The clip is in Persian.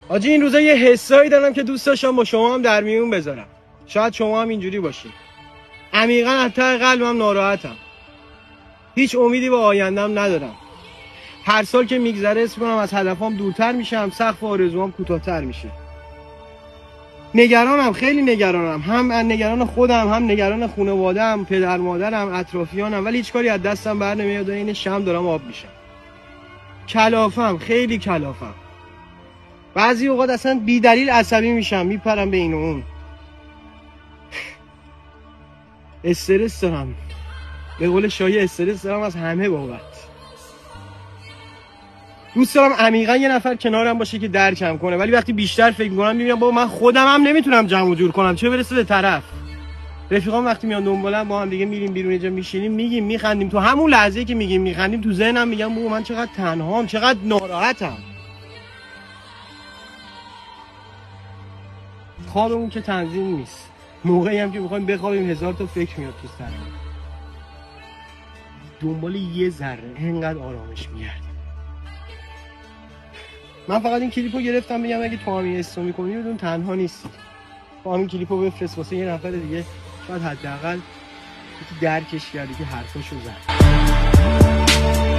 آجی این روزا یه حسایی دارم که دوست داشتم با شما هم در میون بذارم. شاید شما هم اینجوری باشید. عمیقاً از ته قلبم ناراحتم. هیچ امیدی به آینده‌ام ندارم. هر سال که میگذره حس می‌کنم از هدفام دورتر میشم، سقف آرزوام کوتاه‌تر میشه. نگرانم، خیلی نگرانم. هم نگران خودم، هم نگران خانواده‌ام، پدر مادرم، اطرافیانم، ولی هیچ کاری از دستم بر نمیاد و این شم دارم آب میشم. کلافم، خیلی کلافم. بعضی اوقات اصلا بی دلیل عصبی میشم، میپرم به این و اون. استرس دارم. به قول شایعه استرس دارم از همه بابت. دوست دارم عمیقا یه نفر کنارم باشه که درکم کنه، ولی وقتی بیشتر فکر می‌کنم میبینم بابا من خودم هم نمیتونم جمع و جور کنم، چه برسه به طرف. رفیقام وقتی میان دنبالم با هم دیگه میریم بیرون، اینجا میشینیم میگیم میخندیم، تو همون لحظه‌ای که میگیم میخندیم تو ذهنم میگم بابا من چقدر تنهام، چقدر ناراحتم. خوابمون که تنظیم نیست. موقعی هم که میخوایم بخوابیم هزار تا فکر میاد تو سرم. دنبال یه ذره اینقدر آرامش میگردیم. من فقط این کلیپو گرفتم بگم اگه تو همین استو میکنی بدون تنها نیستی. با همین کلیپو بفرست واسه یه نفر دیگه، شاید حداقل یکی درکش کرده که حرفاشو زد.